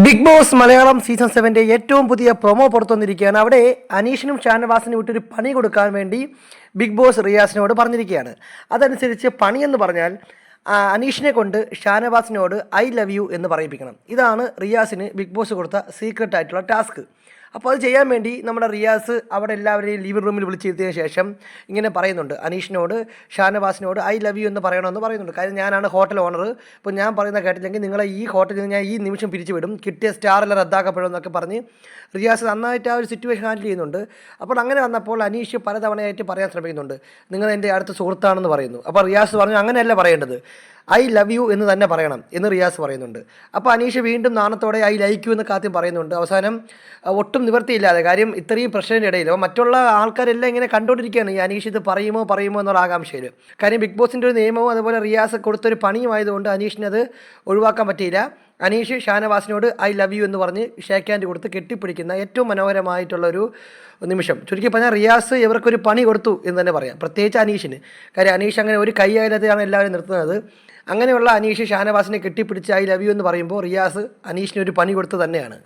Big boss Malayalam season 7 ഏറ്റവും പുതിയ promo പുറത്തു വന്നിരിക്കുകയാണ്. അവിടെ അനീഷിനും ഷാനവാസിനും വിട്ടൊരു പണി കൊടുക്കാൻ വേണ്ടി ബിഗ് ബോസ് റിയാസിനോട് പറഞ്ഞിരിക്കുകയാണ്. അതനുസരിച്ച് പണിയെന്ന് പറഞ്ഞാൽ അനീഷിനെ കൊണ്ട് ഷാനവാസിനോട് ഐ ലവ് യു എന്ന് പറയിപ്പിക്കണം. ഇതാണ് റിയാസിന് ബിഗ് ബോസ് കൊടുത്ത സീക്രട്ട് ആയിട്ടുള്ള ടാസ്ക്. അപ്പോൾ അത് ചെയ്യാൻ വേണ്ടി നമ്മുടെ റിയാസ് അവിടെ എല്ലാവരെയും ലിവിംഗ് റൂമിൽ വിളിച്ചിരുത്തിയതിന് ശേഷം ഇങ്ങനെ പറയുന്നുണ്ട്, അനീഷിനോട് ഷാനവാസിനോട് ഐ ലവ് യു എന്ന് പറയണമെന്ന് പറയുന്നുണ്ട്. കാര്യം ഞാനാണ് ഹോട്ടൽ ഓണർ, ഇപ്പോൾ ഞാൻ പറയുന്ന കേട്ടില്ലെങ്കിൽ നിങ്ങളെ ഈ ഹോട്ടലിൽ നിന്ന് ഞാൻ ഈ നിമിഷം പിരിച്ചു വിടും, കിട്ടിയ സ്റ്റാറെല്ലാം റദ്ദാക്കപ്പെടുമെന്നൊക്കെ പറഞ്ഞ് റിയാസ് നന്നായിട്ട് ആ ഒരു സിറ്റുവേഷൻ ഹാൻഡിൽ ചെയ്യുന്നുണ്ട്. അപ്പോൾ അങ്ങനെ വന്നപ്പോൾ അനീഷ് പലതവണയായിട്ട് പറയാൻ ശ്രമിക്കുന്നുണ്ട്, നിങ്ങൾ എൻ്റെ അടുത്ത സുഹൃത്താണെന്ന് പറയുന്നു. അപ്പോൾ റിയാസ് പറഞ്ഞു അങ്ങനെയല്ല പറയേണ്ടത്, ഐ ലവ് യു എന്ന് തന്നെ പറയണം എന്ന് റിയാസ് പറയുന്നുണ്ട്. അപ്പോൾ അനീഷ് വീണ്ടും നാണത്തോടെ ഐ ലൈക്ക് യു എന്നൊക്കെ ആദ്യം പറയുന്നുണ്ട്. അവസാനം ഒട്ടും നിവൃത്തിയില്ലാതെ, കാര്യം ഇത്രയും പ്രശ്നത്തിൻ്റെ ഇടയിൽ അപ്പോൾ മറ്റുള്ള ആൾക്കാരെല്ലാം ഇങ്ങനെ കണ്ടുകൊണ്ടിരിക്കുകയാണ് ഈ അനീഷ് ഇത് പറയുമോ എന്നുള്ള ആകാംക്ഷയിൽ. കാര്യം ബിഗ് ബോസിൻ്റെ ഒരു നിയമവും അതുപോലെ റിയാസ് കൊടുത്തൊരു പണിയുമായതുകൊണ്ട് അനീഷിനത് ഒഴിവാക്കാൻ പറ്റിയില്ല. അനീഷ് ഷാനവാസിനോട് ഐ ലവ് യു എന്ന് പറഞ്ഞ് ഷേക്ക് ഹാൻഡ് കൊടുത്ത് കെട്ടിപ്പിടിക്കുന്ന ഏറ്റവും മനോഹരമായിട്ടുള്ളൊരു നിമിഷം. ചുരുക്കി പറഞ്ഞാൽ റിയാസ് ഇവർക്കൊരു പണി കൊടുത്തു എന്ന് തന്നെ പറയാം, പ്രത്യേകിച്ച് അനീഷിന്. കാര്യം അനീഷ് അങ്ങനെ ഒരു കൈ അയലത്തെയാണ് എല്ലാവരും നിർത്തുന്നത്. അങ്ങനെയുള്ള അനീഷ് ഷാനവാസിനെ കെട്ടിപ്പിടിച്ച് ഐ ലവ് യു എന്ന് പറയുമ്പോൾ റിയാസ് അനീഷിന് ഒരു പണി കൊടുത്തു തന്നെയാണ്.